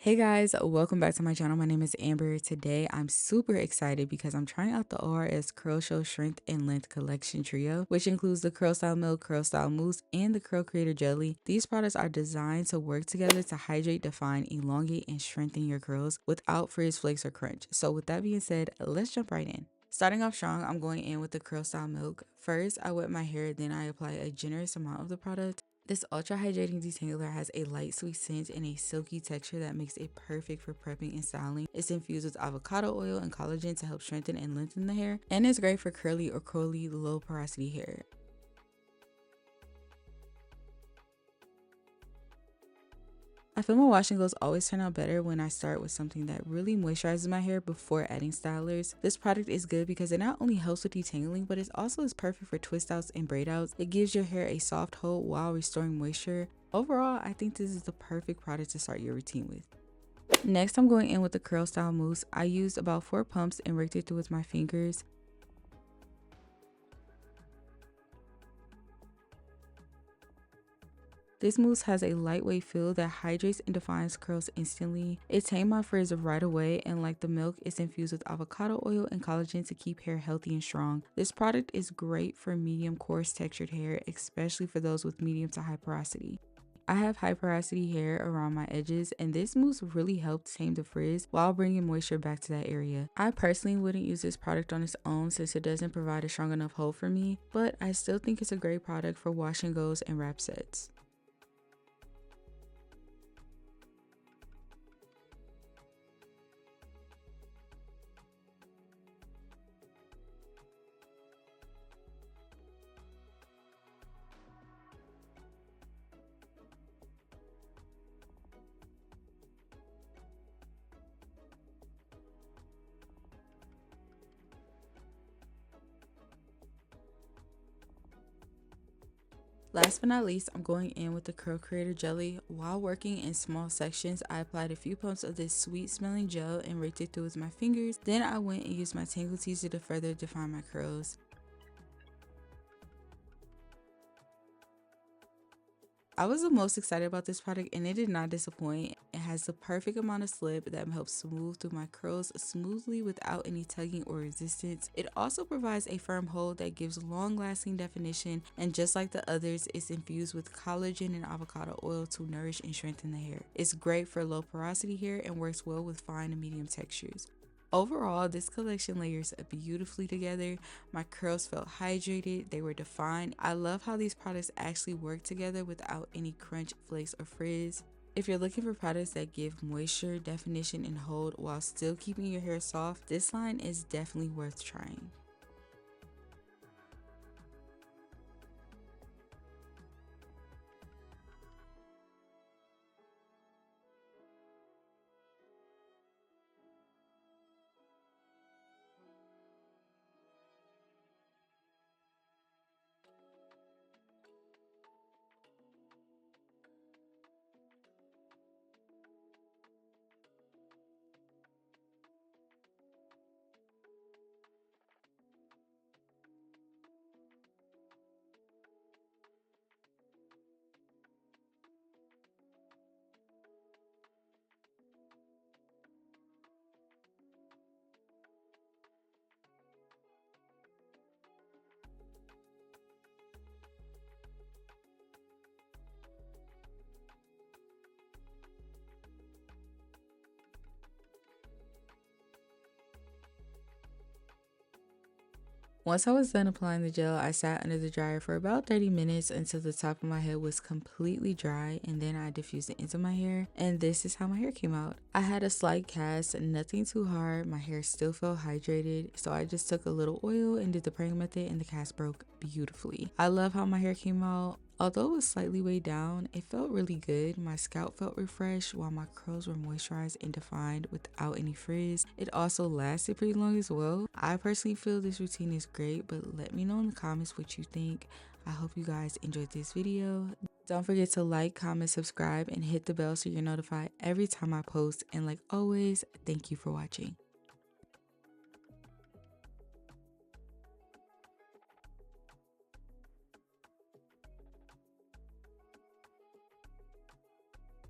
Hey guys, welcome back to my channel. My name is Amber. Today I'm super excited because I'm trying out the ORS Curlshow Strength and Length Collection Trio, which includes the Curl Style Milk, Curl Style Mousse, and the Curl Creator Jelly. These products are designed to work together to hydrate, define, elongate, and strengthen your curls without frizz, flakes, or crunch. So with that being said, let's jump right in. Starting off strong, I'm going in with the Curl Style Milk. First, I wet my hair, then I apply a generous amount of the product. This ultra hydrating detangler has a light sweet scent and a silky texture that makes it perfect for prepping and styling. It's infused with avocado oil and collagen to help strengthen and lengthen the hair, and it's great for curly or curly low porosity hair. I feel my wash and goes always turn out better when I start with something that really moisturizes my hair before adding stylers. This product is good because it not only helps with detangling, but it also is perfect for twist outs and braid outs. It gives your hair a soft hold while restoring moisture. Overall, I think this is the perfect product to start your routine with. Next, I'm going in with the Curl Style Mousse. I used about 4 pumps and raked it through with my fingers. This mousse has a lightweight feel that hydrates and defines curls instantly. It tamed my frizz right away, and like the milk, it's infused with avocado oil and collagen to keep hair healthy and strong. This product is great for medium coarse textured hair, especially for those with medium to high porosity. I have high porosity hair around my edges, and this mousse really helped tame the frizz while bringing moisture back to that area. I personally wouldn't use this product on its own since it doesn't provide a strong enough hold for me, but I still think it's a great product for wash and goes and wrap sets. Last but not least, I'm going in with the Curl Creator Jelly. While working in small sections, I applied a few pumps of this sweet smelling gel and raked it through with my fingers. Then I went and used my Tangle Teezer to further define my curls. I was the most excited about this product and it did not disappoint. It has the perfect amount of slip that helps smooth through my curls smoothly without any tugging or resistance. It also provides a firm hold that gives long lasting definition, and just like the others, it's infused with collagen and avocado oil to nourish and strengthen the hair. It's great for low porosity hair and works well with fine and medium textures. Overall, this collection layers beautifully together. My curls felt hydrated, they were defined. I love how these products actually work together without any crunch, flakes, or frizz. If you're looking for products that give moisture, definition, and hold while still keeping your hair soft, this line is definitely worth trying. Once I was done applying the gel, I sat under the dryer for about 30 minutes until the top of my head was completely dry, and then I diffused it into my hair, and this is how my hair came out. I had a slight cast, nothing too hard, my hair still felt hydrated, so I just took a little oil and did the praying method and the cast broke beautifully. I love how my hair came out. Although it was slightly weighed down, it felt really good. My scalp felt refreshed while my curls were moisturized and defined without any frizz. It also lasted pretty long as well. I personally feel this routine is great, but let me know in the comments what you think. I hope you guys enjoyed this video. Don't forget to like, comment, subscribe, and hit the bell so you're notified every time I post. And like always, thank you for watching.